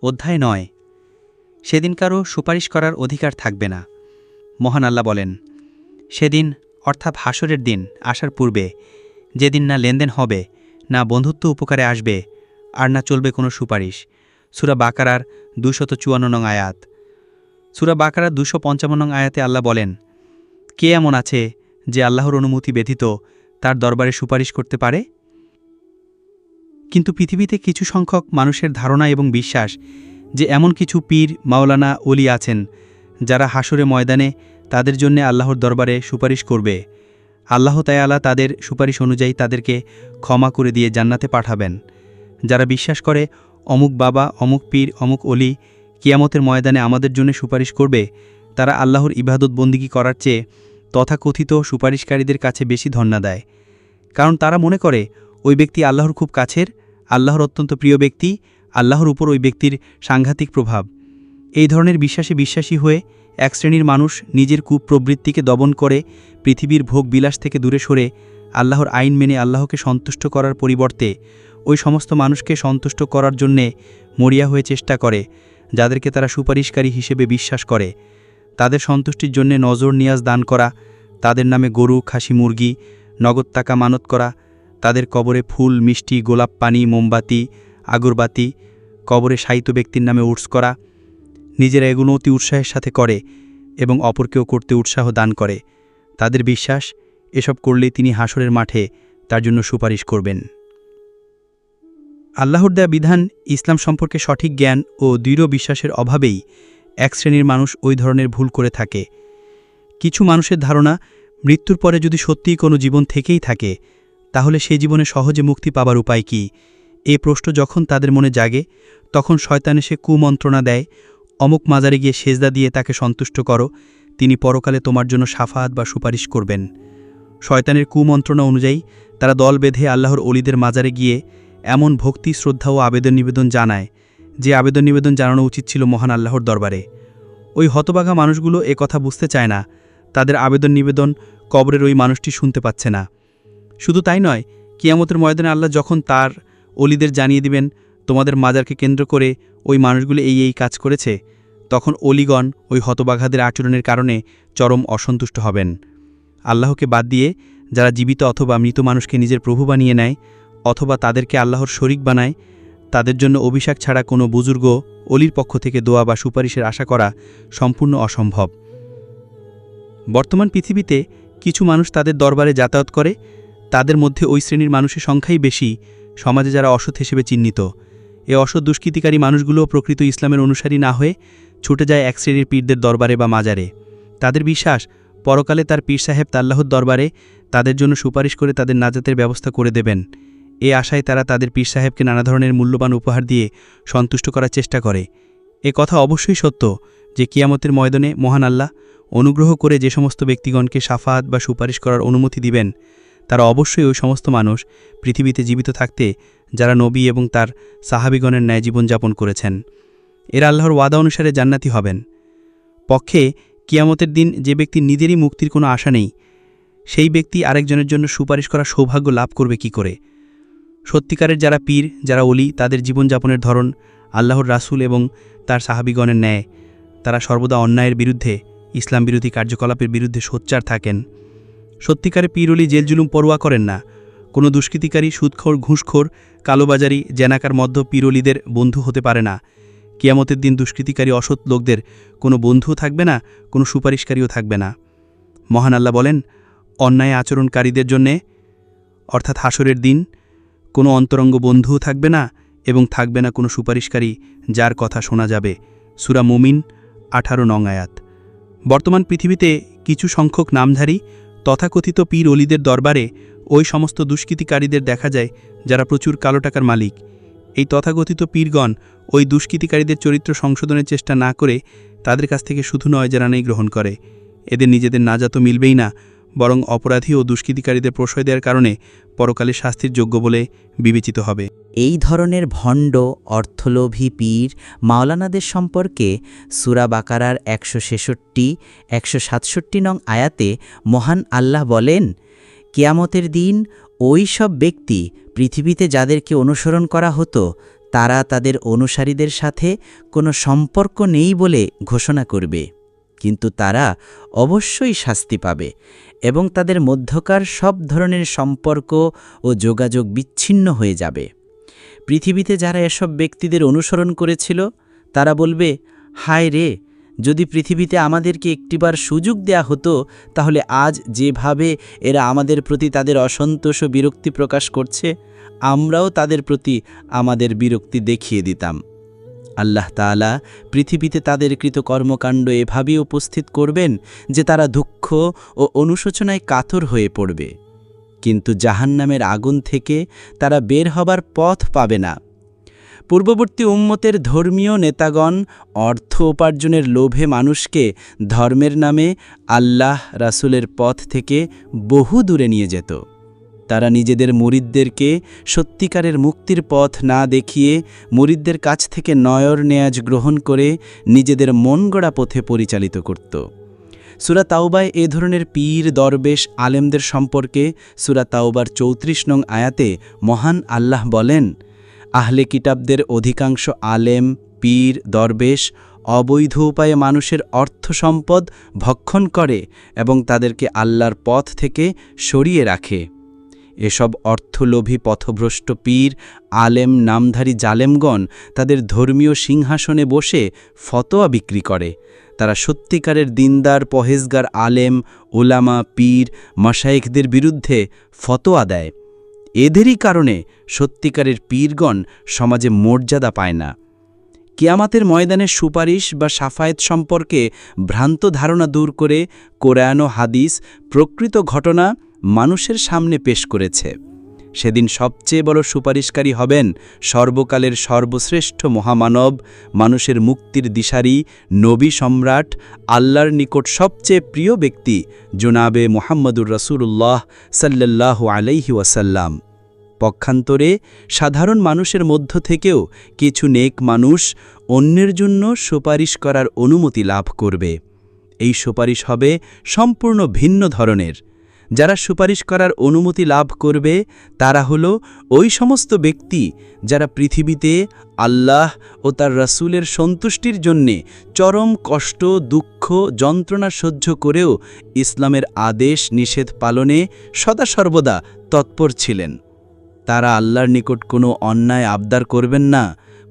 অধ্যায় 9। সেদিন কারও সুপারিশ করার অধিকার থাকবে না। মহান আল্লাহ বলেন, সেদিন অর্থাৎ হাসরের দিন আসার পূর্বে, যেদিন না লেনদেন হবে, না বন্ধুত্ব উপকারে আসবে, আর না চলবে কোনো সুপারিশ। সূরা বাকারার 254 নং আয়াত। সূরা বাকারার 255 নং আয়াতে আল্লাহ বলেন, কে এমন আছে যে আল্লাহর অনুমতি ব্যতীত তার দরবারে সুপারিশ করতে পারে? কিন্তু পৃথিবীতে কিছু সংখ্যক মানুষের ধারণা এবং বিশ্বাস যে এমন কিছু পীর, মাওলানা, ওলি আছেন যারা হাসরে ময়দানে তাদের জন্য আল্লাহর দরবারে সুপারিশ করবে। আল্লাহ তাআলা তাদের সুপারিশ অনুযায়ী তাদেরকে ক্ষমা করে দিয়ে জান্নাতে পাঠাবেন। যারা বিশ্বাস করে অমুক বাবা, অমুক পীর, অমুক ওলি কিয়ামতের ময়দানে আমাদের জন্য সুপারিশ করবে, তারা আল্লাহর ইবাদত বন্দিগি করার চেয়ে তথাকথিত সুপারিশকারীদের কাছে বেশি ধন্যা দেয়। কারণ তারা মনে করে ওই ব্যক্তি আল্লাহর খুব কাছের, আল্লাহর অত্যন্ত প্রিয় ব্যক্তি, আল্লাহর উপর ওই ব্যক্তির সাংঘাতিক প্রভাব। এই ধরনের বিশ্বাসে বিশ্বাসী হয়ে এক শ্রেণীর মানুষ নিজের কুপ্রবৃত্তিকে দমন করে পৃথিবীর ভোগ বিলাস থেকে দূরে সরে আল্লাহর আইন মেনে আল্লাহকে সন্তুষ্ট করার পরিবর্তে ওই সমস্ত মানুষকে সন্তুষ্ট করার জন্যে মরিয়া হয়ে চেষ্টা করে, যাদেরকে তারা সুপারিশকারী হিসেবে বিশ্বাস করে। তাদের সন্তুষ্টির জন্যে নজর নিয়াজ দান করা, তাদের নামে গরু, খাসি, মুরগি, নগদ টাকা মানত করা, তাদের কবরে ফুল, মিষ্টি, গোলাপ পানি, মোমবাতি, আগরবাতি, কবরে শায়িত ব্যক্তির নামে উর্স করা, নিজেরা এগুলো অতি উৎসাহের সাথে করে এবং অপরকেও করতে উৎসাহ দান করে। তাদের বিশ্বাস, এসব করলেই তিনি হাসরের মাঠে তার জন্য সুপারিশ করবেন। আল্লাহর দেয়া বিধান ইসলাম সম্পর্কে সঠিক জ্ঞান ও দৃঢ় বিশ্বাসের অভাবেই এক শ্রেণীর মানুষ ওই ধরনের ভুল করে থাকে। কিছু মানুষের ধারণা, মৃত্যুর পরে যদি সত্যিই কোনো জীবন থেকেই থাকে, তাহলে সেই জীবনে সহজে মুক্তি পাবার উপায় কি? এই প্রশ্ন যখন তাদের মনে জাগে, তখন শয়তান এসে কুমন্ত্রণা দেয়, অমুক মাজারে গিয়ে সেজদা দিয়ে তাকে সন্তুষ্ট করো, তিনি পরকালে তোমার জন্য শাফাআত বা সুপারিশ করবেন। শয়তানের কুমন্ত্রণা অনুযায়ী তারা দল বেঁধে আল্লাহর অলিদের মাজারে গিয়ে এমন ভক্তি, শ্রদ্ধা ও আবেদন নিবেদন জানায়, যে আবেদন নিবেদন জানানো উচিত ছিল মহান আল্লাহর দরবারে। ওই হতবাগা মানুষগুলো এ কথা বুঝতে চায় না, তাদের আবেদন নিবেদন কবরের ওই মানুষটি শুনতে পাচ্ছে না। শুধু তাই নয়, কিয়ামতের ময়দানে আল্লাহ যখন তার অলিদের জানিয়ে দিবেন, তোমাদের মাজারকে কেন্দ্র করে ওই মানুষগুলো এই কাজ করেছে, তখন অলিগণ ওই হতবাঘাদের আচরণের কারণে চরম অসন্তুষ্ট হবেন। আল্লাহকে বাদ দিয়ে যারা জীবিত অথবা মৃত মানুষকে নিজের প্রভু বানিয়ে নেয় অথবা তাদেরকে আল্লাহর শরীক বানায়, তাদের জন্য অভিশাপ ছাড়া কোনো বুজুর্গ অলির পক্ষ থেকে দোয়া বা সুপারিশের আশা করা সম্পূর্ণ অসম্ভব। বর্তমান পৃথিবীতে কিছু মানুষ তাদের দরবারে যাতায়াত করে, তাদের মধ্যে ওই শ্রেণীর মানুষের সংখ্যাই বেশি সমাজে যারা অসৎ হিসেবে চিহ্নিত। এ অসৎ দুষ্কৃতিকারী মানুষগুলো প্রকৃত ইসলামের অনুসারী না হয়ে ছুটে যায় এক শ্রেণীর পীরদের দরবারে বা মাজারে। তাদের বিশ্বাস, পরকালে তার পীর সাহেব আল্লাহর দরবারে তাদের জন্য সুপারিশ করে তাদের নাজাতের ব্যবস্থা করে দেবেন। এ আশায় তারা তাদের পীর সাহেবকে নানা ধরনের মূল্যবান উপহার দিয়ে সন্তুষ্ট করার চেষ্টা করে। এ কথা অবশ্যই সত্য যে কিয়ামতের ময়দানে মহান আল্লাহ অনুগ্রহ করে যে সমস্ত ব্যক্তিগণকে শাফাআত বা সুপারিশ করার অনুমতি দিবেন, তারা অবশ্যই ওই সমস্ত মানুষ পৃথিবীতে জীবিত থাকতে যারা নবী এবং তার সাহাবীগণের ন্যায় জীবনযাপন করেছেন। এরা আল্লাহর ওয়াদা অনুসারে জান্নাতি হবেন। পক্ষে কিয়ামতের দিন যে ব্যক্তির নিজেরই মুক্তির কোনো আশা নেই, সেই ব্যক্তি আরেকজনের জন্য সুপারিশ করার সৌভাগ্য লাভ করবে কি করে? সত্যিকারের যারা পীর, যারা অলি, তাদের জীবনযাপনের ধরন আল্লাহর রাসূল এবং তার সাহাবীগণের ন্যায়। তারা সর্বদা অন্যায়ের বিরুদ্ধে, ইসলাম বিরোধী কার্যকলাপের বিরুদ্ধে সোচ্চার থাকেন। সত্যিকারে পীর অলি জেল জুলুম পরোয়া করেন না। কোনো দুষ্কৃতিকারী, সুদখোর, ঘুষখোর, কালোবাজারি, জেনাকার মধ্য পীর অলিদের বন্ধু হতে পারে না। কিয়ামতের দিন দুষ্কৃতিকারী অসৎ লোকদের কোনো বন্ধুও থাকবে না, কোনো সুপারিশকারীও থাকবে না। মহান আল্লাহ বলেন, অন্যায় আচরণকারীদের জন্যে অর্থাৎ হাসরের দিন কোনো অন্তরঙ্গ বন্ধুও থাকবে না এবং থাকবে না কোনো সুপারিশকারী যার কথা শোনা যাবে। সূরা মুমিন 18 নং আয়াত। বর্তমান পৃথিবীতে কিছু সংখ্যক নামধারী তথাকথিত পীর অলিদের দরবারে ওই সমস্ত দুষ্কৃতিকারীদের দেখা যায় যারা প্রচুর কালো টাকার মালিক। এই তথাকথিত পীরগণ ওই দুষ্কৃতিকারীদের চরিত্র সংশোধনের চেষ্টা না করে তাদের কাছ থেকে শুধু নয় জানানেই গ্রহণ করে। এদের নিজেদের নাজাত মিলবেই না, বরং অপরাধী ও দুষ্কৃতিকারীদের প্রশ্রয় দেওয়ার কারণে পরকালে শাস্তির যোগ্য বলে বিবেচিত হবে। এই ধরনের ভণ্ড, অর্থলোভী পীর, মাওলানাদের সম্পর্কে সূরা বাকারার 166, 167 নং আয়াতে মহান আল্লাহ বলেন, কিয়ামতের দিন ওই সব ব্যক্তি পৃথিবীতে যাদেরকে অনুসরণ করা হতো তারা তাদের অনুসারীদের সাথে কোনো সম্পর্ক নেই বলে ঘোষণা করবে, কিন্তু তারা অবশ্যই শাস্তি পাবে এবং তাদের মধ্যকার সব ধরনের সম্পর্ক ও যোগাযোগ বিচ্ছিন্ন হয়ে যাবে। পৃথিবীতে যারা এসব ব্যক্তিদের অনুসরণ করেছিল তারা বলবে, হায় রে, যদি পৃথিবীতে আমাদেরকে একটিবার সুযোগ দেয়া হতো তাহলে আজ যেভাবে এরা আমাদের প্রতি তাদের অসন্তোষ ও বিরক্তি প্রকাশ করছে, আমরাও তাদের প্রতি আমাদের বিরক্তি দেখিয়ে দিতাম। আল্লাহ তাআলা পৃথিবীতে তাদের কৃত কর্মকাণ্ড এভাবেই উপস্থিত করবেন যে তারা দুঃখ ও অনুশোচনায় কাতর হয়ে পড়বে, কিন্তু জাহান্নামের আগুন থেকে তারা বের হবার পথ পাবে না। পূর্ববর্তী উম্মতের ধর্মীয় নেতাগণ অর্থ উপার্জনের লোভে মানুষকে ধর্মের নামে আল্লাহ রাসূলের পথ থেকে বহু দূরে নিয়ে যেত। তারা নিজেদের মুরিদদেরকে সত্যিকারের মুক্তির পথ না দেখিয়ে মুরিদদের কাছ থেকে নয়র নেয়াজ গ্রহণ করে নিজেদের মনগড়া পথে পরিচালিত করত। সূরা তাওবায় এ ধরনের পীর, দরবেশ, আলেমদের সম্পর্কে সূরা তাওবার ৩৪ নং আয়াতে মহান আল্লাহ বলেন, আহলে কিতাবদের অধিকাংশ আলেম, পীর, দরবেশ অবৈধ উপায়ে মানুষের অর্থ সম্পদ ভক্ষণ করে এবং তাদেরকে আল্লাহর পথ থেকে সরিয়ে রাখে। এসব অর্থলোভী পথভ্রষ্ট পীর, আলেম, নামধারী জালেমগণ তাদের ধর্মীয় সিংহাসনে বসে ফতোয়া বিক্রি করে। তারা সত্যিকারের দিনদার, পহেজগার আলেম, ওলামা, পীর, মাশায়েখদের বিরুদ্ধে ফতোয়া দেয়। এদেরই কারণে সত্যিকারের পীরগণ সমাজে মর্যাদা পায় না। কিয়ামতের ময়দানে সুপারিশ বা শাফায়েত সম্পর্কে ভ্রান্ত ধারণা দূর করে কোরআন ও হাদিস প্রকৃত ঘটনা মানুষের সামনে পেশ করেছে। সেদিন সবচেয়ে বড় সুপারিশকারী হবেন সর্বকালের সর্বশ্রেষ্ঠ মহামানব, মানুষের মুক্তির দিশারি, নবী সম্রাট, আল্লাহর নিকট সবচেয়ে প্রিয় ব্যক্তি জনাবে মুহাম্মদুর রাসূলুল্লাহ সাল্লাল্লাহু আলাইহি ওয়াসাল্লাম। পক্ষান্তরে সাধারণ মানুষের মধ্য থেকেও কিছু নেক মানুষ অন্যের জন্য সুপারিশ করার অনুমতি লাভ করবে। এই সুপারিশ হবে সম্পূর্ণ ভিন্ন ধরনের। যারা সুপারিশ করার অনুমতি লাভ করবে তারা হলো ওই সমস্ত ব্যক্তি যারা পৃথিবীতে আল্লাহ ও তার রাসূলের সন্তুষ্টির জন্যে চরম কষ্ট, দুঃখ, যন্ত্রণা সহ্য করেও ইসলামের আদেশ নিষেধ পালনে সদা সর্বদা তৎপর ছিলেন। তারা আল্লাহর নিকট কোনো অন্যায় আবদার করবেন না,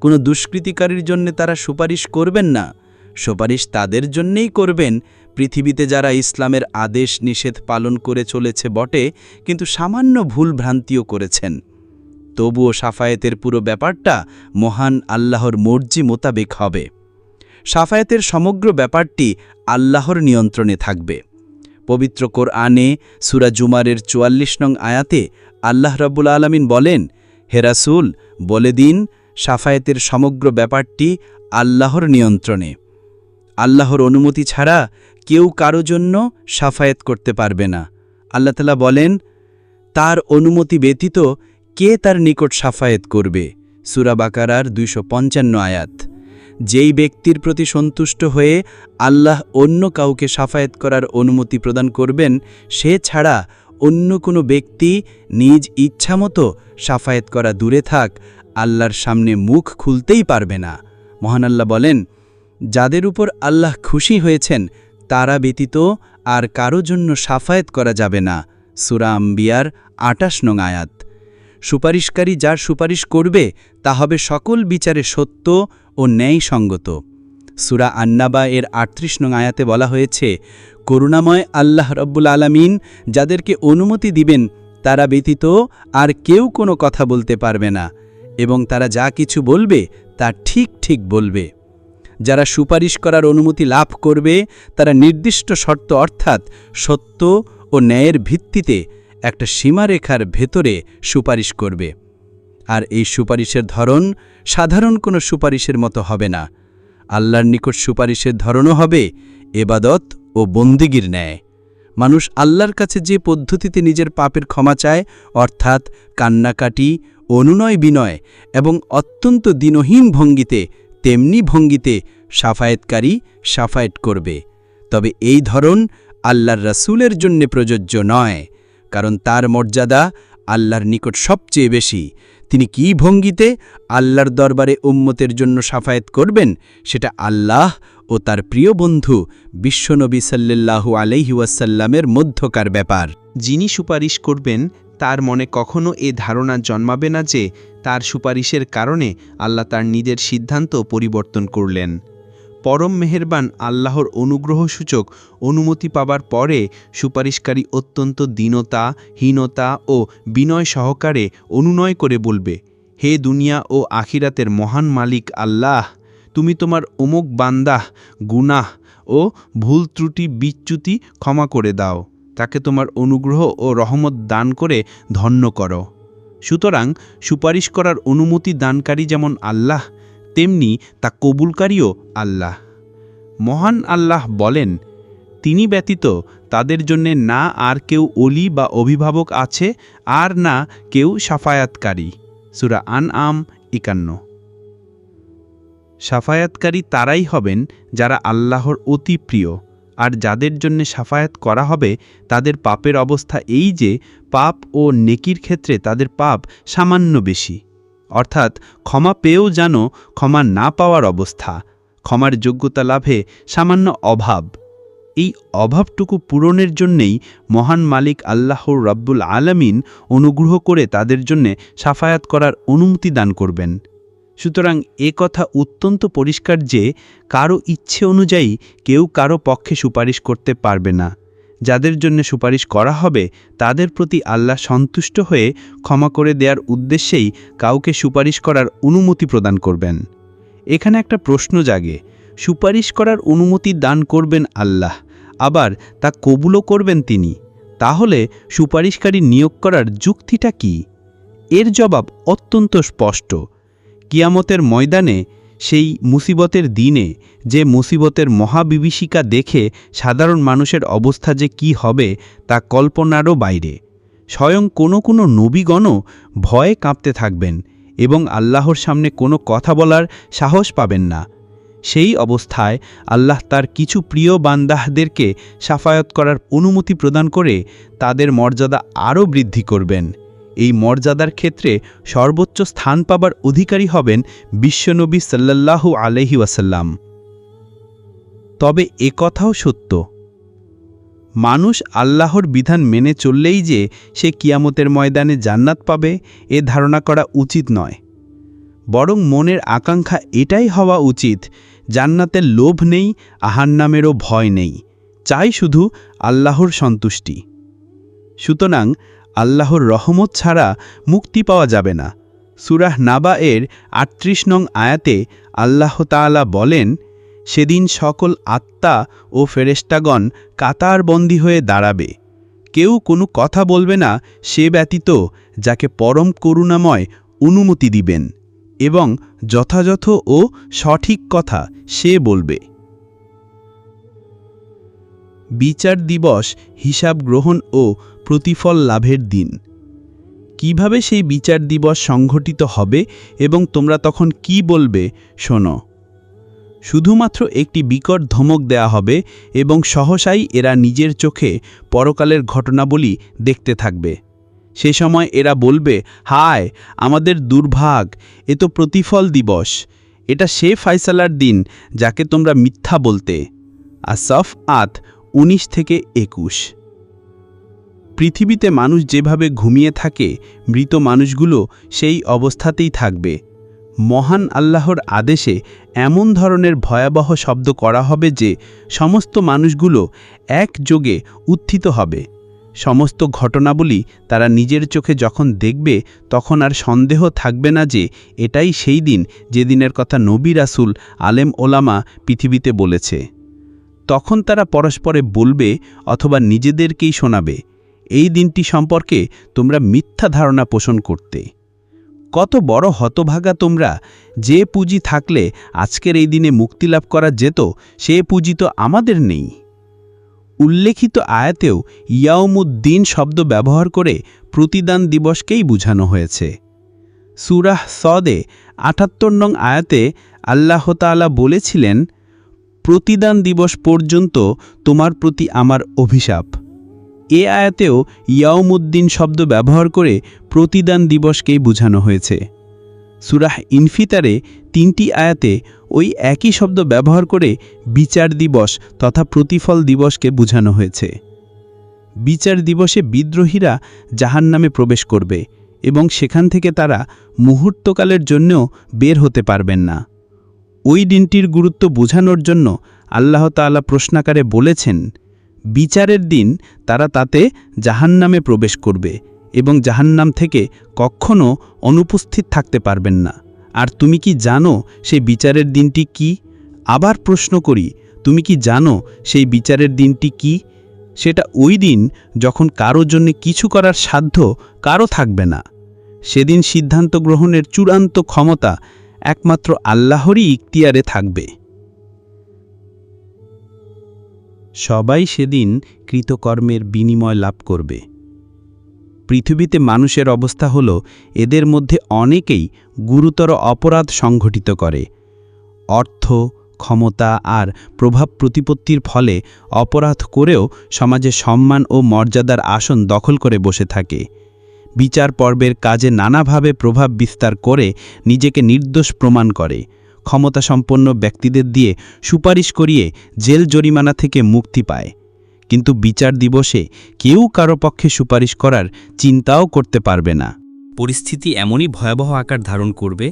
কোনো দুষ্কৃতিকারীর জন্য তারা সুপারিশ করবেন না। সুপারিশ তাদের জন্যেই করবেন পৃথিবীতে যারা ইসলামের আদেশ নিষেধ পালন করে চলেছে বটে, কিন্তু সামান্য ভুল ভ্রান্তিও করেছেন। তবুও শাফায়েতের পুরো ব্যাপারটা মহান আল্লাহর মর্জি মোতাবেক হবে। শাফায়েতের সমগ্র ব্যাপারটি আল্লাহর নিয়ন্ত্রণে থাকবে। পবিত্র কোরআনে সূরা জুমারের ৪৪ নং আয়াতে আল্লাহ রাব্বুল আলামিন বলেন, হে রাসূল, বলে দিন শাফায়েতের সমগ্র ব্যাপারটি আল্লাহর নিয়ন্ত্রণে। আল্লাহর অনুমতি ছাড়া কেউ কারো জন্য শাফায়েত করতে পারবে না। আল্লাহ তাআলা বলেন, তার অনুমতি ব্যতীত কে তার নিকট শাফায়েত করবে? সূরা বাকারার ২৫৫ আয়াত। যেই ব্যক্তির প্রতি সন্তুষ্ট হয়ে আল্লাহ অন্য কাউকে শাফায়েত করার অনুমতি প্রদান করবেন, সে ছাড়া অন্য কোনো ব্যক্তি নিজ ইচ্ছামতো শাফায়েত করা দূরে থাক, আল্লাহর সামনে মুখ খুলতেই পারবে না। মহান আল্লাহ বলেন, যাদের উপর আল্লাহ খুশি হয়েছেন তারা ব্যতীত আর কারো জন্য শাফায়েত করা যাবে না। সূরা আম্বিয়ার ২৮ নং আয়াত। সুপারিশকারী যার সুপারিশ করবে তা হবে সকল বিচারে সত্য ও ন্যায়সঙ্গত। সূরা আন-নাবা এর ৩৮ নং আয়াতে বলা হয়েছে, করুণাময় আল্লাহ রব্বুল আলামিন যাদেরকে অনুমতি দিবেন তারা ব্যতীত আর কেউ কোনো কথা বলতে পারবে না, এবং তারা যা কিছু বলবে তা ঠিক ঠিক বলবে। যারা সুপারিশ করার অনুমতি লাভ করবে তারা নির্দিষ্ট শর্ত অর্থাৎ সত্য ও ন্যায়ের ভিত্তিতে একটা সীমারেখার ভেতরে সুপারিশ করবে। আর এই সুপারিশের ধরন সাধারণ কোনো সুপারিশের মতো হবে না। আল্লাহর নিকট সুপারিশের ধরনও হবে এবাদত ও বন্দিগির ন্যায়। মানুষ আল্লাহর কাছে যে পদ্ধতিতে নিজের পাপের ক্ষমা চায়, অর্থাৎ কান্নাকাটি, অনুনয় বিনয় এবং অত্যন্ত দীনহীন ভঙ্গিতে, তেমনি ভঙ্গিতে শাফায়েতকারী শাফায়েত করবে। তবে এই ধরন আল্লাহর রাসূলের জন্য প্রযোজ্য নয়, কারণ তার মর্যাদা আল্লাহর নিকট সবচেয়ে বেশি। তিনি কি ভঙ্গিতে আল্লাহর দরবারে উম্মতের জন্য শাফায়াত করবেন, সেটা আল্লাহ ও তার প্রিয় বন্ধু বিশ্বনবী সাল্লাল্লাহু আলাইহি ওয়াসাল্লামের মধ্যকার ব্যাপার। যিনি সুপারিশ করবেন তার মনে কখনো এ ধারণা জন্মাবে না যে তার সুপারিশের কারণে আল্লাহ তার নিজের সিদ্ধান্ত পরিবর্তন করলেন। পরম মেহেরবান আল্লাহর অনুগ্রহসূচক অনুমতি পাবার পরে সুপারিশকারী অত্যন্ত দীনতা, হীনতা ও বিনয় সহকারে অনুনয় করে বলবে, হে দুনিয়া ও আখিরাতের মহান মালিক আল্লাহ, তুমি তোমার অমুক বান্দাহ গুনাহ ও ভুল ত্রুটি বিচ্যুতি ক্ষমা করে দাও, তাকে তোমার অনুগ্রহ ও রহমত দান করে ধন্য করো। সুতরাং সুপারিশ করার অনুমতি দানকারী যেমন আল্লাহ, তেমনি তা কবুলকারীও আল্লাহ। মহান আল্লাহ বলেন, তিনি ব্যতীত তাদের জন্যে না আর কেউ অলি বা অভিভাবক আছে, আর না কেউ শাফায়াতকারী। সূরা আনআম 51। শাফায়াতকারী তারাই হবেন যারা আল্লাহর অতি প্রিয়, আর যাদের জন্য শাফায়াত করা হবে তাদের পাপের অবস্থা এই যে পাপ ও নেকির ক্ষেত্রে তাদের পাপ সামান্য বেশি, অর্থাৎ ক্ষমা পেয়েও যেন ক্ষমা না পাওয়ার অবস্থা, ক্ষমার যোগ্যতা লাভে সামান্য অভাব। এই অভাবটুকু পূরণের জন্যেই মহান মালিক আল্লাহর রাব্বুল আলামিন অনুগ্রহ করে তাদের জন্যে শাফায়াত করার অনুমতি দান করবেন। সুতরাং এ কথা অত্যন্ত পরিষ্কার যে কারো ইচ্ছে অনুযায়ী কেউ কারো পক্ষে সুপারিশ করতে পারবে না। যাদের জন্য সুপারিশ করা হবে তাদের প্রতি আল্লাহ সন্তুষ্ট হয়ে ক্ষমা করে দেওয়ার উদ্দেশ্যেই কাউকে সুপারিশ করার অনুমতি প্রদান করবেন। এখানে একটা প্রশ্ন জাগে, সুপারিশ করার অনুমতি দান করবেন আল্লাহ, আবার তা কবুলও করবেন তিনি, তাহলে সুপারিশকারী নিয়োগ করার যুক্তিটা কি? এর জবাব অত্যন্ত স্পষ্ট। কিয়ামতের ময়দানে, সেই মুসিবতের দিনে, যে মুসিবতের মহাবিভীষিকা দেখে সাধারণ মানুষের অবস্থা যে কি হবে তা কল্পনারও বাইরে। স্বয়ং কোনো নবীগণও ভয়ে কাঁপতে থাকবেন এবং আল্লাহর সামনে কোনো কথা বলার সাহস পাবেন না। সেই অবস্থায় আল্লাহ তার কিছু প্রিয় বান্দাহদেরকে শাফায়াত করার অনুমতি প্রদান করে তাদের মর্যাদা আরও বৃদ্ধি করবেন। এই মর্যাদার ক্ষেত্রে সর্বোচ্চ স্থান পাবার অধিকারী হবেন বিশ্বনবী সাল্লাল্লাহু আলাইহি ওয়াসাল্লাম। তবে এ কথাও সত্য, মানুষ আল্লাহর বিধান মেনে চললেই যে সে কিয়ামতের ময়দানে জান্নাত পাবে এ ধারণা করা উচিত নয়। বরং মনের আকাঙ্ক্ষা এটাই হওয়া উচিত, জান্নাতের লোভ নেই, আহান্নামেরও ভয় নেই, চাই শুধু আল্লাহর সন্তুষ্টি। সুতরাং আল্লাহর রহমত ছাড়া মুক্তি পাওয়া যাবে না। সূরা নাবা এর ৩৮ নং আয়াতে আল্লাহ তাআলা বলেন, সেদিন সকল আত্মা ও ফেরেশতাগণ কাতারবন্দী হয়ে দাঁড়াবে, কেউ কোনো কথা বলবে না সে ব্যতীত যাকে পরম করুণাময় অনুমতি দিবেন, এবং যথাযথ ও সঠিক কথা সে বলবে। বিচার দিবস হিসাব গ্রহণ ও প্রতিফল লাভের দিন। কিভাবে সেই বিচার দিবস সংঘটিত হবে এবং তোমরা তখন কি বলবে শোনো। শুধুমাত্র একটি বিকট ধমক দেয়া হবে এবং সহসাই এরা নিজের চোখে পরকালের ঘটনাবলী দেখতে থাকবে। সে সময় এরা বলবে, হায় আমাদের দুর্ভাগ, এ তো প্রতিফল দিবস, এটা সে ফায়সালার দিন যাকে তোমরা মিথ্যা বলতে। আস-সাফআত 19-21। পৃথিবীতে মানুষ যেভাবে ঘুমিয়ে থাকে, মৃত মানুষগুলো সেই অবস্থাতেই থাকবে। মহান আল্লাহর আদেশে এমন ধরনের ভয়াবহ শব্দ করা হবে যে সমস্ত মানুষগুলো একযোগে উত্থিত হবে। সমস্ত ঘটনাবলী তারা নিজের চোখে যখন দেখবে তখন আর সন্দেহ থাকবে না যে এটাই সেই দিন যেদিনের কথা নবী রাসূল আলেম ওলামা পৃথিবীতে বলেছে। তখন তারা পরস্পরে বলবে অথবা নিজেদেরকেই শোনাবে, এই দিনটি সম্পর্কে তোমরা মিথ্যা ধারণা পোষণ করতে। কত বড় হতভাগা তোমরা! যে পুঁজি থাকলে আজকের এই দিনে মুক্তি লাভ করা যেত, সে পুঁজি তো আমাদের নেই। উল্লেখিত আয়াতেও ইয়াউমুদ্দিন শব্দ ব্যবহার করে প্রতিদান দিবসকেই বোঝানো হয়েছে। সূরা সদে ৭৮ নং আয়াতে আল্লাহ তাআলা বলেছিলেন, প্রতিদান দিবস পর্যন্ত তোমার প্রতি আমার অভিশাপ। এ আয়াতেও ইয়াউমুদ্দিন শব্দ ব্যবহার করে প্রতিদান দিবসকেই বোঝানো হয়েছে। সূরাহ ইনফিতারে 3টি আয়াতে ওই একই শব্দ ব্যবহার করে বিচার দিবস তথা প্রতিফল দিবসকে বোঝানো হয়েছে। বিচার দিবসে বিদ্রোহীরা জাহান্নামে প্রবেশ করবে এবং সেখান থেকে তারা মুহূর্তকালের জন্যও বের হতে পারবেন না। ওই দিনটির গুরুত্ব বোঝানোর জন্য আল্লাহ তাআলা প্রশ্নাকারে বলেছেন, বিচারের দিন তারা তাতে জাহান্নামে প্রবেশ করবে এবং জাহান্নাম থেকে কখনো অনুপস্থিত থাকতে পারবেন না। আর তুমি কি জানো সেই বিচারের দিনটি কি? আবার প্রশ্ন করি, তুমি কি জানো সেই বিচারের দিনটি কি? সেটা ওই দিন যখন কারো জন্য কিছু করার সাধ্য কারো থাকবে না। সেদিন সিদ্ধান্ত গ্রহণের চূড়ান্ত ক্ষমতা একমাত্র আল্লাহরই ইখতিয়ারে থাকবে। সবাই সেদিন কৃতকর্মের বিনিময় লাভ করবে। পৃথিবীতে মানুষের অবস্থা হল, এদের মধ্যে অনেকেই গুরুতর অপরাধ সংঘটিত করে। অর্থ, ক্ষমতা আর প্রভাব প্রতিপত্তির ফলে অপরাধ করেও সমাজে সম্মান ও মর্যাদার আসন দখল করে বসে থাকে। বিচার পর্বের কাজে নানাভাবে প্রভাব বিস্তার করে নিজেকে নির্দোষ প্রমাণ করে। ক্ষমতাসম্পন্ন ব্যক্তিদের দিয়ে সুপারিশ করিয়ে জেল জরিমানা থেকে মুক্তি পায়। কিন্তু বিচার দিবসে কেউ কারো পক্ষে সুপারিশ করার চিন্তাও করতে পারবে না। পরিস্থিতি এমনই ভয়াবহ আকার ধারণ করবে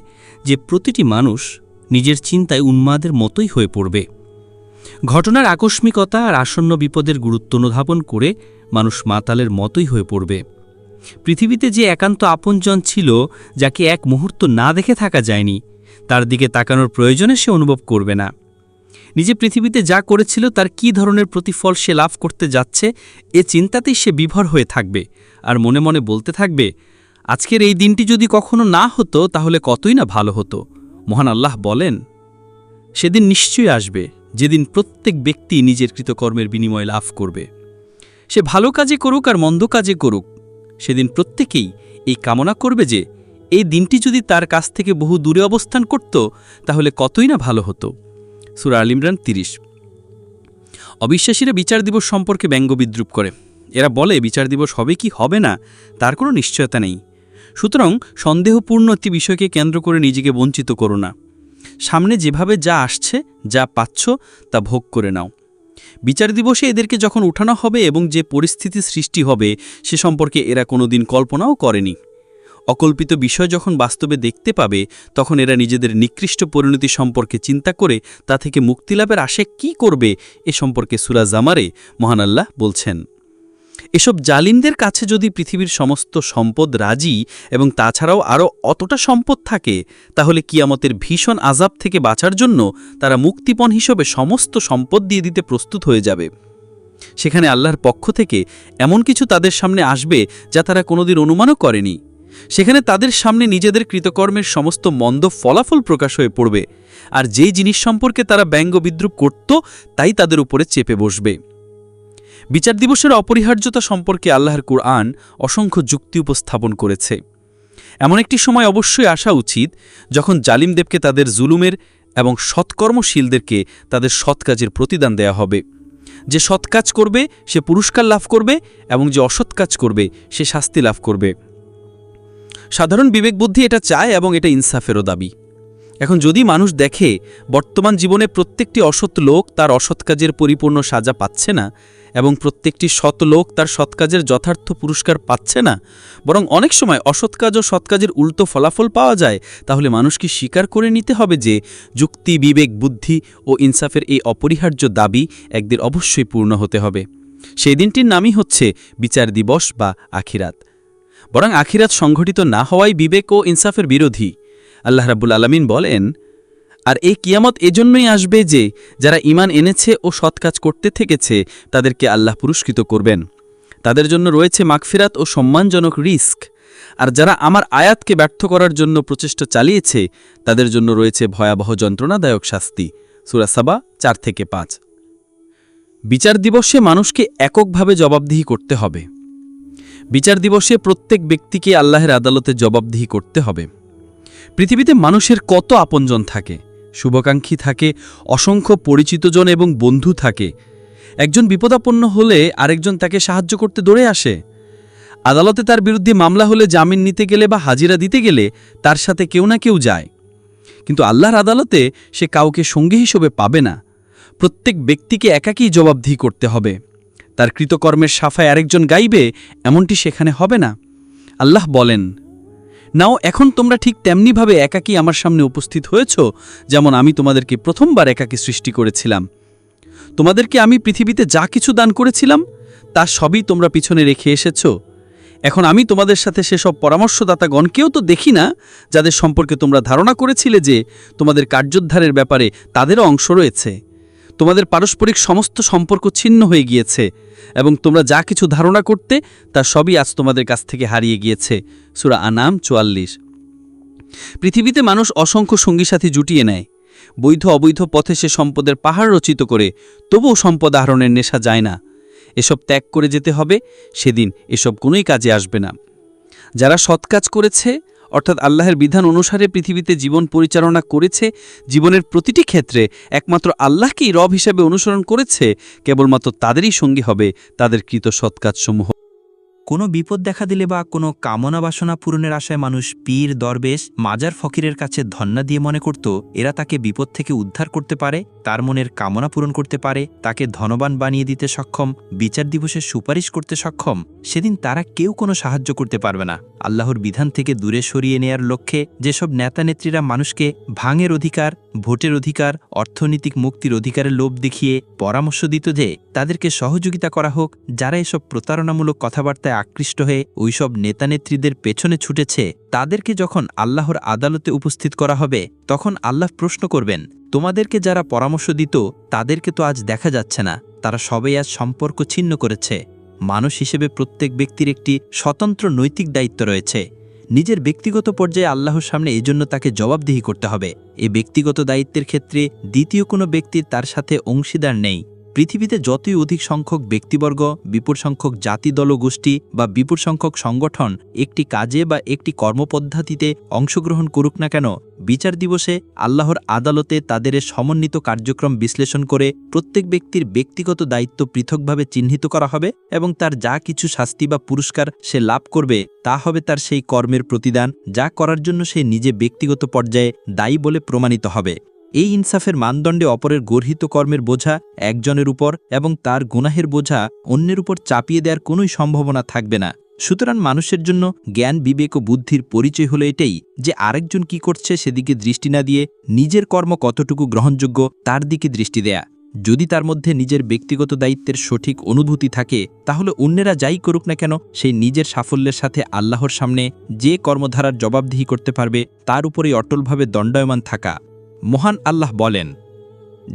যে প্রতিটি মানুষ নিজের চিন্তায় উন্মাদের মতোই হয়ে পড়বে। ঘটনার আকস্মিকতা আর আসন্ন বিপদের গুরুত্ব অনুধাবন করে মানুষ মাতালের মতোই হয়ে পড়বে। পৃথিবীতে যে একান্ত আপনজন ছিল, যাকে এক মুহূর্ত না দেখে থাকা যায়নি, তার দিকে তাকানোর প্রয়োজনে সে অনুভব করবে না। নিজে পৃথিবীতে যা করেছিল তার কী ধরনের প্রতিফল সে লাভ করতে যাচ্ছে, এ চিন্তাতেই সে বিভোর হয়ে থাকবে আর মনে মনে বলতে থাকবে, আজকের এই দিনটি যদি কখনো না হতো তাহলে কতই না ভালো হতো। মহান আল্লাহ বলেন, সেদিন নিশ্চয়ই আসবে যেদিন প্রত্যেক ব্যক্তি নিজের কৃতকর্মের বিনিময় লাভ করবে। সে ভালো কাজে করুক আর মন্দ কাজে করুক, সেদিন প্রত্যেকেই এই কামনা করবে যে এই দিনটি যদি তার কাছ থেকে বহু দূরে অবস্থান করত তাহলে কতই না ভালো হতো। সূরা আল ইমরান 30। অবিশ্বাসীরা বিচার দিবস সম্পর্কে ব্যঙ্গ বিদ্রুপ করে। এরা বলে বিচার দিবস হবে কি হবে না তার কোনো নিশ্চয়তা নেই। সুতরাং সন্দেহপূর্ণ একটি বিষয়কে কেন্দ্র করে নিজেকে বঞ্চিত করো না। সামনে যেভাবে যা আসছে, যা পাচ্ছ তা ভোগ করে নাও। বিচার দিবসে এদেরকে যখন উঠানো হবে এবং যে পরিস্থিতি সৃষ্টি হবে সে সম্পর্কে এরা কোনোদিন কল্পনাও করেনি। অকল্পিত বিষয় যখন বাস্তবে দেখতে পাবে তখন এরা নিজেদের নিকৃষ্ট পরিণতি সম্পর্কে চিন্তা করে তা থেকে মুক্তিলাভের আশে কি করবে এ সম্পর্কে সূরা জামারে মহান আল্লাহ বলছেন, এসব জালিমদের কাছে যদি পৃথিবীর সমস্ত সম্পদ রাজি এবং তাছাড়াও আরও অতটা সম্পদ থাকে, তাহলে কিয়ামতের ভীষণ আযাব থেকে বাঁচার জন্য তারা মুক্তিপণ হিসেবে সমস্ত সম্পদ দিয়ে দিতে প্রস্তুত হয়ে যাবে। সেখানে আল্লাহর পক্ষ থেকে এমন কিছু তাদের সামনে আসবে যা তারা কোনোদিন অনুমানও করেনি। সেখানে তাদের সামনে নিজেদের কৃতকর্মের সমস্ত মন্দ ফলাফল প্রকাশ হয়ে পড়বে, আর যেই জিনিস সম্পর্কে তারা ব্যঙ্গ বিদ্রুপ করত তাই তাদের উপরে চেপে বসবে। বিচার দিবসের অপরিহার্যতা সম্পর্কে আল্লাহর কুরআন অসংখ্য যুক্তি উপস্থাপন করেছে। এমন একটি সময় অবশ্যই আসা উচিত যখন জালিমদেরকে তাদের জুলুমের এবং সৎকর্মশীলদেরকে তাদের সৎ কাজের প্রতিদান দেয়া হবে। যে সৎ কাজ করবে সে পুরস্কার লাভ করবে এবং যে অসৎ কাজ করবে সে শাস্তি লাভ করবে। সাধারণ বিবেকবুদ্ধি এটা চায় এবং এটা ইনসাফেরও দাবি। এখন যদি মানুষ দেখে বর্তমান জীবনে প্রত্যেকটি অসৎ লোক তার অসৎ কাজের পরিপূর্ণ সাজা পাচ্ছে না এবং প্রত্যেকটি সৎ লোক তার সৎ কাজের যথার্থ পুরস্কার পাচ্ছে না, বরং অনেক সময় অসৎ কাজ ও সৎ কাজের উল্টো ফলাফল পাওয়া যায়, তাহলে মানুষকে স্বীকার করে নিতে হবে যে যুক্তি, বিবেক, বুদ্ধি ও ইনসাফের এই অপরিহার্য দাবি একদিন অবশ্যই পূর্ণ হতে হবে। সেই দিনটির নামই হচ্ছে বিচার দিবস বা আখিরাত। বরং আখিরাত সংঘটিত না হওয়াই বিবেক ও ইনসাফের বিরোধী। আল্লাহ রাব্বুল আলামিন বলেন, আর এই কিয়ামত এজন্যই আসবে যে যারা ঈমান এনেছে ও সৎ কাজ করতে থেকেছে তাদেরকে আল্লাহ পুরস্কৃত করবেন। তাদের জন্য রয়েছে মাগফিরাত ও সম্মানজনক রিস্ক। আর যারা আমার আয়াতকে ব্যর্থ করার জন্য প্রচেষ্টা চালিয়েছে তাদের জন্য রয়েছে ভয়াবহ যন্ত্রণাদায়ক শাস্তি। সূরা সাবা 4-5। বিচার দিবসে মানুষকে এককভাবে জবাবদিহি করতে হবে। বিচার দিবসে প্রত্যেক ব্যক্তিকে আল্লাহর আদালতে জবাবদিহি করতে হবে। পৃথিবীতে মানুষের কত আপনজন থাকে, শুভাকাঙ্ক্ষী থাকে, অসংখ্য পরিচিতজন এবং বন্ধু থাকে। একজন বিপদাপন্ন হলে আরেকজন তাকে সাহায্য করতে দৌড়ে আসে। আদালতে তার বিরুদ্ধে মামলা হলে জামিন নিতে গেলে বা হাজিরা দিতে গেলে তার সাথে কেউ না কেউ যায়। কিন্তু আল্লাহর আদালতে সে কাউকে সঙ্গী হিসেবে পাবে না। প্রত্যেক ব্যক্তিকে একাকী জবাবদিহি করতে হবে। তার কৃতকর্মের সাফায় আরেকজন গাইবে, এমনটি সেখানে হবে না। আল্লাহ বলেন, নাও এখন তোমরা ঠিক তেমনিভাবে একাকী আমার সামনে উপস্থিত হয়েছ, যেমন আমি তোমাদেরকে প্রথমবার একাকী সৃষ্টি করেছিলাম। তোমাদেরকে আমি পৃথিবীতে যা কিছু দান করেছিলাম তা সবই তোমরা পিছনে রেখে এসেছ। এখন আমি তোমাদের সাথে সেসব পরামর্শদাতাগণকেও তো দেখি না, যাদের সম্পর্কে তোমরা ধারণা করেছিলে যে তোমাদের কার্যোদ্ধারের ব্যাপারে তাদেরও অংশ রয়েছে। তোমাদের পারস্পরিক সমস্ত সম্পর্ক ছিন্ন হয়ে গিয়েছে এবং তোমরা যা কিছু ধারণা করতে তা সবই আজ তোমাদের কাছ থেকে হারিয়ে গিয়েছে। সূরা আনাম ৪৪। পৃথিবীতে মানুষ অসংখ্য সঙ্গী সাথী জুটিয়ে নেয়। বৈধ অবৈধ পথে সে সম্পদের পাহাড় রচিত করে, তবুও সম্পদ আহরণের নেশা যায় না। এসব ত্যাগ করে যেতে হবে, সেদিন এসব কোনোই কাজে আসবে না। যারা সৎ কাজ করেছে, অর্থাৎ আল্লাহের বিধান অনুসারে পৃথিবীতে জীবন পরিচালনা করেছে, জীবনের প্রতিটি ক্ষেত্রে একমাত্র আল্লাহকেই রব হিসেবে অনুসরণ করেছে, কেবলমাত্র তাদেরই সঙ্গী হবে তাদের কৃত সৎ কাজসমূহ। কোনো বিপদ দেখা দিলে বা কোনো কামনা বাসনা পূরণের আশায় মানুষ পীর, দরবেশ, মাজার ফকিরের কাছে ধন্না দিয়ে মনে করত এরা তাকে বিপদ থেকে উদ্ধার করতে পারে, তার মনের কামনা পূরণ করতে পারে, তাকে ধনবান বানিয়ে দিতে সক্ষম, বিচার দিবসে সুপারিশ করতে সক্ষম। সেদিন তারা কেউ কোনো সাহায্য করতে পারবে না। আল্লাহর বিধান থেকে দূরে সরিয়ে নেয়ার লক্ষ্যে যেসব নেতানেত্রীরা মানুষকে ভাঙের অধিকার, ভোটের অধিকার, অর্থনৈতিক মুক্তির অধিকারের লোভ দেখিয়ে পরামর্শ দিত যে তাদেরকে সহযোগিতা করা হোক, যারা এসব প্রতারণামূলক কথাবার্তায় আকৃষ্ট হয়ে ওইসব নেতানেত্রীদের পেছনে ছুটেছে, তাদেরকে যখন আল্লাহর আদালতে উপস্থিত করা হবে, তখন আল্লাহ প্রশ্ন করবেন, তোমাদেরকে যারা পরামর্শ দিত তাদেরকে তো আজ দেখা যাচ্ছে না, তারা সবাই আজ সম্পর্ক ছিন্ন করেছে। মানুষ হিসেবে প্রত্যেক ব্যক্তির একটি স্বতন্ত্র নৈতিক দায়িত্ব রয়েছে। নিজের ব্যক্তিগত পর্যায়ে আল্লাহর সামনে এজন্য তাকে জবাবদিহি করতে হবে। এই ব্যক্তিগত দায়িত্বের ক্ষেত্রে দ্বিতীয় কোনো ব্যক্তির তার সাথে অংশীদার নেই। পৃথিবীতে যতই অধিক সংখ্যক ব্যক্তিবর্গ, বিপুল সংখ্যক জাতি, দল, গোষ্ঠী বা বিপুল সংখ্যক সংগঠন একটি কাজে বা একটি কর্মপদ্ধতিতে অংশগ্রহণ করুক না কেন, বিচার দিবসে আল্লাহর আদালতে তাদের সমন্বিত কার্যক্রম বিশ্লেষণ করে প্রত্যেক ব্যক্তির ব্যক্তিগত দায়িত্ব পৃথকভাবে চিহ্নিত করা হবে এবং তার যা কিছু শাস্তি বা পুরস্কার সে লাভ করবে তা হবে তার সেই কর্মের প্রতিদান, যা করার জন্য সে নিজে ব্যক্তিগত পর্যায়ে দায়ী বলে প্রমাণিত হবে। এই ইনসাফের মানদণ্ডে অপরের গর্হিত কর্মের বোঝা একজনের উপর এবং তার গুনাহের বোঝা অন্যের উপর চাপিয়ে দেওয়ার কোনোই সম্ভাবনা থাকবে না। সুতরাং মানুষের জন্য জ্ঞান, বিবেক ও বুদ্ধির পরিচয় হলো এটাই যে আরেকজন কি করছে সেদিকে দৃষ্টি না দিয়ে নিজের কর্ম কতটুকু গ্রহণযোগ্য তার দিকে দৃষ্টি দেয়া। যদি তার মধ্যে নিজের ব্যক্তিগত দায়িত্বের সঠিক অনুভূতি থাকে, তাহলে অন্যেরা যাই করুক না কেন সেই নিজের সাফল্যের সাথে আল্লাহর সামনে যে কর্মধারার জবাবদিহি করতে পারবে তার উপরেই অটলভাবে দণ্ডায়মান থাকা। মহান আল্লাহ বলেন,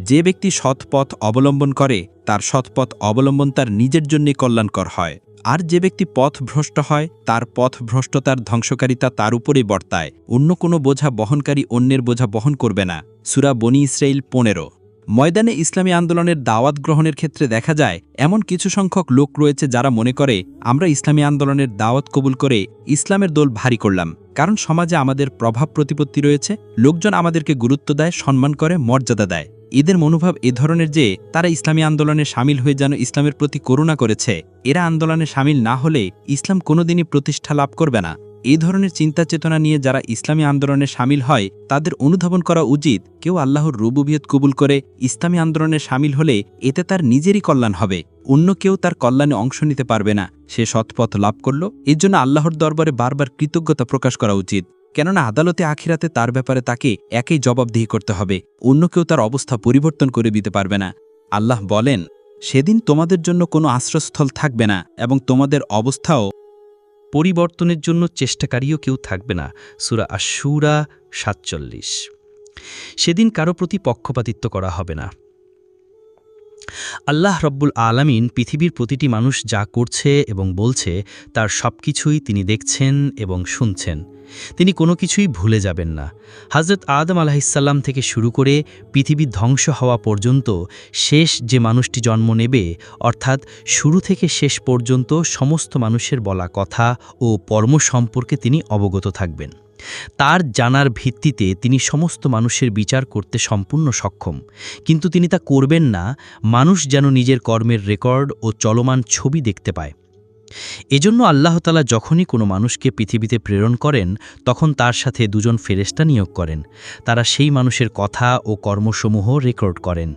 যে ব্যক্তি সৎপথ অবলম্বন করে তার সৎপথ অবলম্বন তার নিজের জন্যে কল্যাণকর হয়, আর যে ব্যক্তি পথভ্রষ্ট হয় তার পথভ্রষ্টতার ধ্বংসকারিতা তার উপরেই বর্তায়। অন্য কোনো বোঝা বহনকারী অন্যের বোঝা বহন করবে না। সূরা বনী ইসরাঈল ১৫। ময়দানে ইসলামী আন্দোলনের দাওয়াত গ্রহণের ক্ষেত্রে দেখা যায় এমন কিছু সংখ্যক লোক রয়েছে যারা মনে করে আমরা ইসলামী আন্দোলনের দাওয়াত কবুল করে ইসলামের দোল ভারী করলাম, কারণ সমাজে আমাদের প্রভাব প্রতিপত্তি রয়েছে, লোকজন আমাদেরকে গুরুত্ব দেয়, সম্মান করে, মর্যাদা দেয়। এদের মনোভাব এ ধরনের যে তারা ইসলামী আন্দোলনে সামিল হয়ে যেন ইসলামের প্রতি করুণা করেছে। এরা আন্দোলনে সামিল না হলে ইসলাম কোনোদিনই প্রতিষ্ঠা লাভ করবে না। এই ধরনের চিন্তা চেতনা নিয়ে যারা ইসলামী আন্দোলনে সামিল হয় তাদের অনুধাবন করা উচিত, কেউ আল্লাহর রুবুবিয়ত কবুল করে ইসলামী আন্দোলনে সামিল হলে এতে তার নিজেরই কল্যাণ হবে, অন্য কেউ তার কল্যাণে অংশ নিতে পারবে না। সে সৎপথ লাভ করল, এর জন্য আল্লাহর দরবারে বারবার কৃতজ্ঞতা প্রকাশ করা উচিত, কেননা আদালতে আখিরাতে তার ব্যাপারে তাকে একই জবাবদিহি করতে হবে, অন্য কেউ তার অবস্থা পরিবর্তন করে দিতে পারবে না। আল্লাহ বলেন, সেদিন তোমাদের জন্য কোনো আশ্রয়স্থল থাকবে না এবং তোমাদের অবস্থাও পরিবর্তনের জন্য চেষ্টাকারীও কেউ থাকবে না। সূরা আশ-শুরা ৪৭। সেদিন কারো প্রতি পক্ষপাতিত্ব করা হবে না। আল্লাহ রব্বুল আলামিন পৃথিবীর প্রতিটি মানুষ যা করছে এবং বলছে তার সবকিছুই তিনি দেখছেন এবং শুনছেন। তিনি কোনো কিছুই ভুলে যাবেন না। হযরত আদম আলাইহিসসালাম থেকে শুরু করে পৃথিবী ধ্বংস হওয়া পর্যন্ত শেষ যে মানুষটি জন্ম নেবে, অর্থাৎ শুরু থেকে শেষ পর্যন্ত সমস্ত মানুষের বলা কথা ও কর্ম সম্পর্কে তিনি অবগত থাকবেন। তার জানার ভিত্তিতে তিনি সমস্ত মানুষের বিচার করতে সম্পূর্ণ সক্ষম, কিন্তু তিনি তা করবেন না মানুষ যেন নিজের কর্মের রেকর্ড ও চলমান ছবি দেখতে পায়। এজন্য আল্লাহ তাআলা যখনই কোনো মানুষকে পৃথিবীতে প্রেরণ করেন তখন তার সাথে দুজন ফেরেশতা নিয়োগ করেন। তারা সেই মানুষের কথা ও কর্মসমূহ রেকর্ড করেন।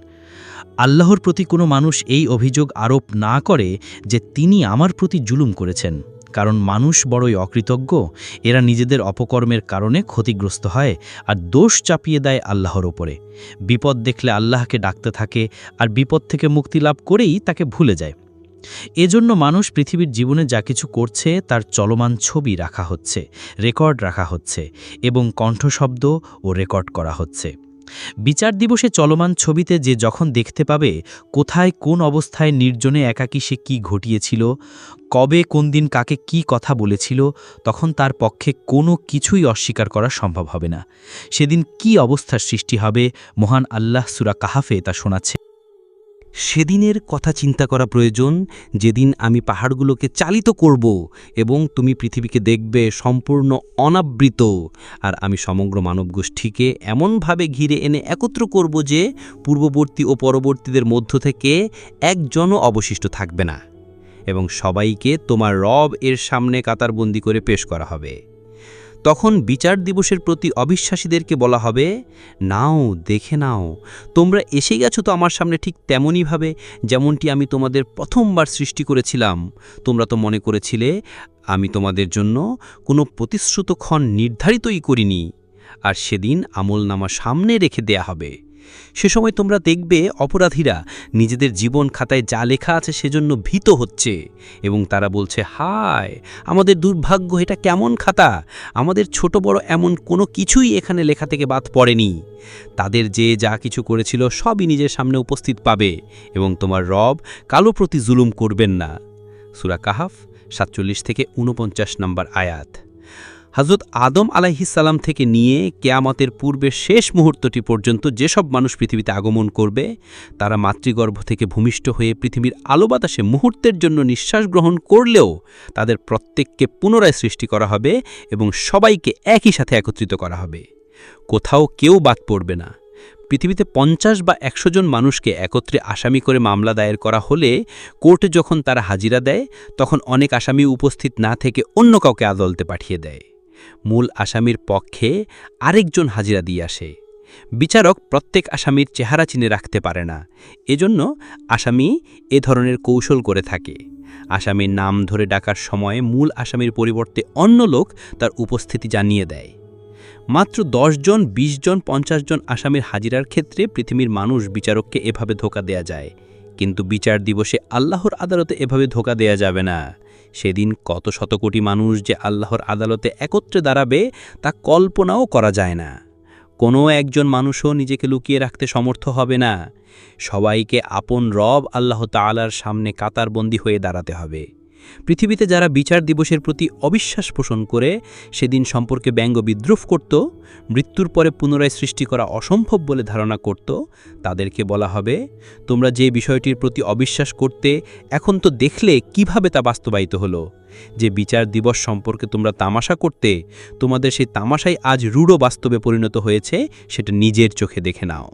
আল্লাহর প্রতি কোনো মানুষ এই অভিযোগ আরোপ না করে যে তিনি আমার প্রতি জুলুম করেছেন, কারণ মানুষ বড়ই অকৃতজ্ঞ। এরা নিজেদের অপকর্মের কারণে ক্ষতিগ্রস্ত হয় আর দোষ চাপিয়ে দেয় আল্লাহর ওপরে। বিপদ দেখলে আল্লাহকে ডাকতে থাকে আর বিপদ থেকে মুক্তি লাভ করেই তাকে ভুলে যায়। এজন্য মানুষ পৃথিবীর জীবনে যা কিছু করছে তার চলমান ছবি রাখা হচ্ছে, রেকর্ড রাখা হচ্ছে এবং কণ্ঠশব্দ ও রেকর্ড করা হচ্ছে। বিচার দিবসে চলমান ছবিতে যে যখন দেখতে পাবে কোথায় কোন অবস্থায় নির্জনে একাকী সে কী ঘটিয়েছিল, কবে কোন দিন কাকে কি কথা বলেছিল, তখন তার পক্ষে কোনো কিছুই অস্বীকার করা সম্ভব হবে না। সেদিন কি অবস্থার সৃষ্টি হবে মহান আল্লাহ সূরা কাহাফে তা শোনাচ্ছে। সেদিনের কথা চিন্তা করা প্রয়োজন, যেদিন আমি পাহাড়গুলোকে চালিত করব এবং তুমি পৃথিবীকে দেখবে সম্পূর্ণ অনাবৃত, আর আমি সমগ্র মানবগোষ্ঠীকে এমনভাবে ঘিরে এনে একত্র করব যে পূর্ববর্তী ও পরবর্তীদের মধ্য থেকে একজনও অবশিষ্ট থাকবে না, এবং সবাইকে তোমার রব এর সামনে কাতারবন্দি করে পেশ করা হবে। তখন বিচার দিবসের প্রতি অবিশ্বাসীদেরকে বলা হবে, নাও দেখে নাও, তোমরা এসে গেছো তো আমার সামনে ঠিক তেমনইভাবে যেমনটি আমি তোমাদের প্রথমবার সৃষ্টি করেছিলাম। তোমরা তো মনে করেছিলে আমি তোমাদের জন্য কোনো প্রতিশ্রুত ক্ষণ নির্ধারিতই করিনি, আর সেদিন আমলনামা সামনে রেখে দেয়া হবে। সে সময় তোমরা দেখবে অপরাধীরা নিজেদের জীবন খাতায় যা লেখা আছে সেজন্য ভীত হচ্ছে এবং তারা বলছে, হায় আমাদের দুর্ভাগ্য, এটা কেমন খাতা, আমাদের ছোট বড় এমন কোনো কিছুই এখানে লেখা থেকে বাদ পড়েনি। তাদের যে যা কিছু করেছিল সবই নিজের সামনে উপস্থিত পাবে এবং তোমার রব কালো প্রতি জুলুম করবেন না। সূরা কাহাফ 47 থেকে 49 নম্বর আয়াত। হযরত আদম আলাইহিসসালাম থেকে নিয়ে কিয়ামতের পূর্বের শেষ মুহূর্তটি পর্যন্ত যেসব মানুষ পৃথিবীতে আগমন করবে, তারা মাতৃগর্ভ থেকে ভূমিষ্ঠ হয়ে পৃথিবীর আলো বাতাসে মুহূর্তের জন্য নিঃশ্বাস গ্রহণ করলেও তাদের প্রত্যেককে পুনরায় সৃষ্টি করা হবে এবং সবাইকে একই সাথে একত্রিত করা হবে। কোথাও কেউ বাদ পড়বে না। পৃথিবীতে 50 বা 100 জন মানুষকে একত্রে আসামি করে মামলা দায়ের করা হলে কোর্টে যখন তারা হাজিরা দেয় তখন অনেক আসামি উপস্থিত না থেকে অন্য কাউকে আদালতে পাঠিয়ে দেয়। মূল আসামির পক্ষে আরেকজন হাজিরা দিয়ে আসে। বিচারক প্রত্যেক আসামির চেহারা চিনে রাখতে পারে না, এজন্য আসামি এ ধরনের কৌশল করে থাকে। আসামির নাম ধরে ডাকার সময়ে মূল আসামির পরিবর্তে অন্য লোক তার উপস্থিতি জানিয়ে দেয়। মাত্র 10 জন, 20 জন, 50 জন আসামির হাজিরার ক্ষেত্রে পৃথিবীর মানুষ বিচারককে এভাবে ধোঁকা দেয়া যায়, কিন্তু বিচার দিবসে আল্লাহর আদালতে এভাবে ধোঁকা দেয়া যাবে না। সেদিন কত শত কোটি মানুষ যে আল্লাহর আদালতে একত্রে দাঁড়াবে তা কল্পনাও করা যায় না। কোনো একজন মানুষও নিজেকে লুকিয়ে রাখতে সমর্থ হবে না। সবাইকে আপন রব আল্লাহ তাআলার সামনে কাতারবন্দী হয়ে দাঁড়াতে হবে। পৃথিবীতে যারা বিচার দিবসের প্রতি অবিশ্বাস পোষণ করে সেদিন সম্পর্কে ব্যঙ্গ বিদ্রুপ করত, মৃত্যুর পরে পুনরায় সৃষ্টি করা অসম্ভব বলে ধারণা করত, তাদেরকে বলা হবে, তোমরা যে বিষয়টির প্রতি অবিশ্বাস করতে এখন তো দেখলে কিভাবে তা বাস্তবায়িত হলো। যে বিচার দিবস সম্পর্কে তোমরা তামাশা করতে, তোমাদের সেই তামাশাই আজ রূঢ় বাস্তবে পরিণত হয়েছে, সেটা নিজের চোখে দেখে নাও।